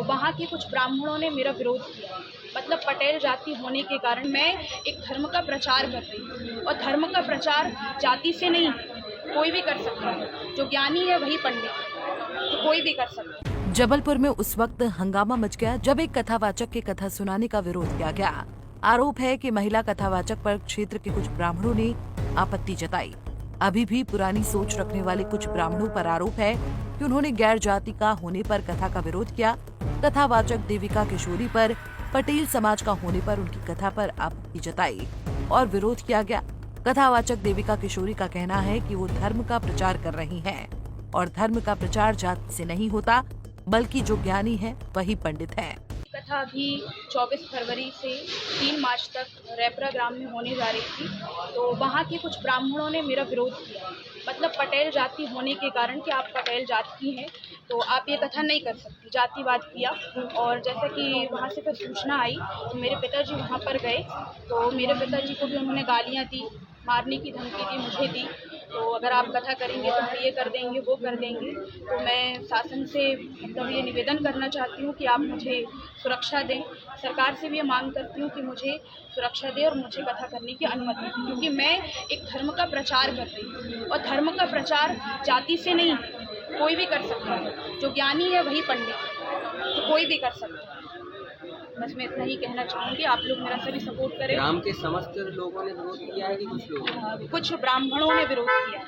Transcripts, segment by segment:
तो वहाँ के कुछ ब्राह्मणों ने मेरा विरोध किया। मतलब पटेल जाति होने के कारण मैं एक धर्म का प्रचार कर रही हूँ, और धर्म का प्रचार जाति से नहीं, कोई भी कर सकता है। जो ज्ञानी है वही पंडित है, तो कोई भी कर सकता है। जबलपुर में उस वक्त हंगामा मच गया जब एक कथावाचक के कथा सुनाने का विरोध किया गया। आरोप है कि महिला कथावाचक पर क्षेत्र के कुछ ब्राह्मणों ने आपत्ति जताई। अभी भी पुरानी सोच रखने वाले कुछ ब्राह्मणों पर आरोप है कि उन्होंने गैर जाति का होने पर कथा का विरोध किया। कथावाचक देविका किशोरी पर पटेल समाज का होने पर उनकी कथा पर आपत्ति जताई और विरोध किया गया। कथावाचक देविका किशोरी का कहना है कि वो धर्म का प्रचार कर रही हैं और धर्म का प्रचार जाति से नहीं होता, बल्कि जो ज्ञानी है वही पंडित है। कथा अभी 24 फरवरी से 3 मार्च तक रैपरा ग्राम में होने जा रही थी, तो वहाँ के कुछ ब्राह्मणों ने मेरा विरोध किया। मतलब पटेल जाति होने के कारण कि आप पटेल जाति की हैं तो आप ये कथा नहीं कर सकती, जातिवाद किया। और जैसा कि वहाँ से फिर सूचना आई तो मेरे पिताजी वहाँ पर गए, तो मेरे पिताजी को भी उन्होंने गालियाँ दी, मारने की धमकी दी, मुझे दी। तो अगर आप कथा करेंगे तो हम ये कर देंगे, वो कर देंगे। तो मैं शासन से मतलब ये निवेदन करना चाहती हूँ कि आप मुझे सुरक्षा दें। सरकार से भी ये मांग करती हूँ कि मुझे सुरक्षा दें और मुझे कथा करने की अनुमति दें, क्योंकि मैं एक धर्म का प्रचार कर रही हूँ, और धर्म का प्रचार जाति से नहीं, कोई भी कर सकता है। जो ज्ञानी है वही पंडित है, तो कोई भी कर सकता है। बस मैं इतना ही कहना चाहूँगी, आप लोग मेरा सभी सपोर्ट करें। ग्राम के समस्त लोगों ने विरोध किया है कि कुछ लोग? कुछ ब्राह्मणों ने विरोध किया है।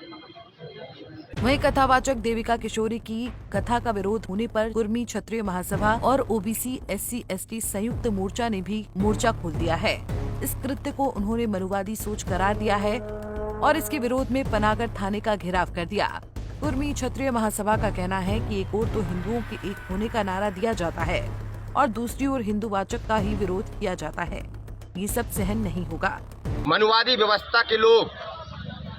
वहीं कथावाचक देविका किशोरी की कथा का विरोध होने पर कुर्मी क्षत्रिय महासभा और ओबीसी SC/ST संयुक्त मोर्चा ने भी मोर्चा खोल दिया है। इस कृत्य को उन्होंने मनुवादी सोच करार दिया है और इसके विरोध में पनागढ़ थाने का घेराव कर दिया। कुर्मी क्षत्रिय महासभा का कहना है कि एक ओर तो हिंदुओं के एक होने का नारा दिया जाता है और दूसरी ओर हिंदूवाचक का ही विरोध किया जाता है। ये सब सहन नहीं होगा। मनुवादी व्यवस्था के लोग,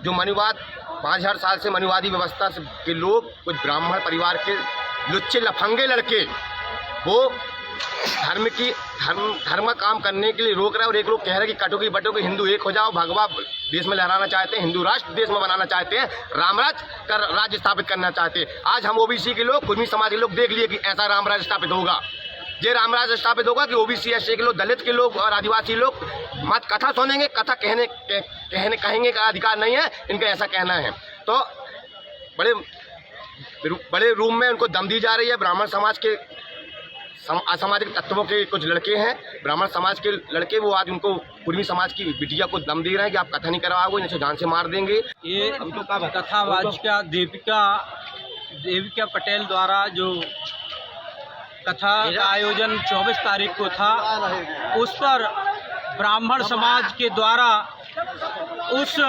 जो मनुवाद 5000 साल से मनुवादी व्यवस्था के लोग, कुछ ब्राह्मण परिवार के लुच्चे लफंगे लड़के, वो धर्म का काम करने के लिए रोक रहे हैं। और एक लोग कह रहे हैं कि कटोगी बटोगी हिंदू एक हो जाओ, भगवा देश में लहराना चाहते हैं, हिंदू राष्ट्र देश में बनाना चाहते हैं, रामराज का राज्य स्थापित करना चाहते हैं। आज हम ओबीसी के लोग, कुर्मी समाज के लोग देख लिए कि ऐसा रामराज स्थापित होगा। ये रामराज स्थापित होगा कि ओबीसी SC के लोग, दलित के लोग और आदिवासी लोग मत कथा सुनेंगे, कथा कहेंगे का अधिकार नहीं है, इनका ऐसा कहना है। तो बड़े रूम में उनको दम दी जा रही है। ब्राह्मण समाज के असामाजिक तत्वों के कुछ लड़के हैं, ब्राह्मण समाज के लड़के, वो आज उनको कुर्मी समाज की बिटिया को दम दे रहे हैं कि आप कथा नहीं करवाओगे, इन्हें जान से मार देंगे। ये कथावाचिका देविका पटेल द्वारा जो कथा का आयोजन 24 तारीख को था, उस पर ब्राह्मण समाज के द्वारा उस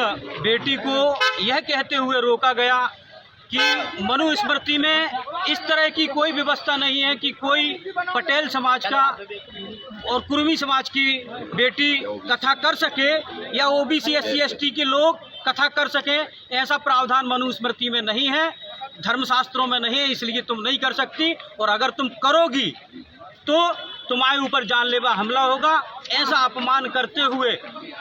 बेटी को यह कहते हुए रोका गया कि मनुस्मृति में इस तरह की कोई व्यवस्था नहीं है कि कोई पटेल समाज का और कुर्मी समाज की बेटी कथा कर सके या ओबीसी SC/ST के लोग कथा कर सके। ऐसा प्रावधान मनुस्मृति में नहीं है, धर्मशास्त्रों में नहीं है, इसलिए तुम नहीं कर सकती। और अगर तुम करोगी तो तुम्हारे ऊपर जानलेवा हमला होगा। ऐसा अपमान करते हुए,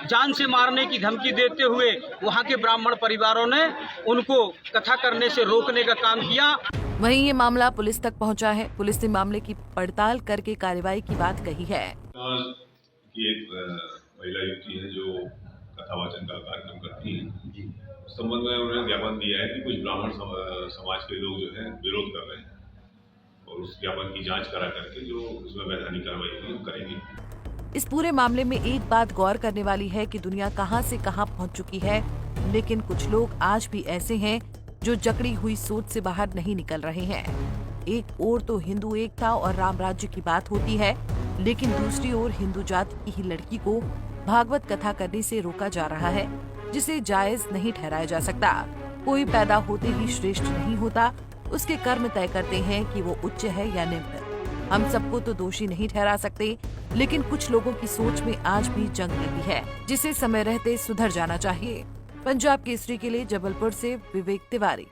जान से मारने की धमकी देते हुए वहाँ के ब्राह्मण परिवारों ने उनको कथा करने से रोकने का काम किया। वहीं ये मामला पुलिस तक पहुंचा है। पुलिस ने मामले की पड़ताल करके कार्रवाई की बात कही है। एक महिला युवती है जो कथावाचन का कार्यक्रम करती है, उस संबंध में उन्होंने ज्ञापन दिया है कि कुछ ब्राह्मण समाज के लोग जो है विरोध कर रहे हैं, और उस ज्ञापन की जांच करा करके जो उसमें वैधानिक कार्रवाई करेंगे। इस पूरे मामले में एक बात गौर करने वाली है कि दुनिया कहां से कहां पहुंच चुकी है, लेकिन कुछ लोग आज भी ऐसे हैं जो जकड़ी हुई सोच से बाहर नहीं निकल रहे हैं। एक ओर तो हिंदू एकता और राम राज्य की बात होती है, लेकिन दूसरी ओर हिंदू जाति की ही लड़की को भागवत कथा करने से रोका जा रहा है, जिसे जायज नहीं ठहराया जा सकता। कोई पैदा होते ही श्रेष्ठ नहीं होता, उसके कर्म तय करते हैं कि वो उच्च है या निम्न। हम सबको तो दोषी नहीं ठहरा सकते, लेकिन कुछ लोगों की सोच में आज भी जंग लगी है, जिसे समय रहते सुधर जाना चाहिए। पंजाब केसरी के लिए जबलपुर से विवेक तिवारी।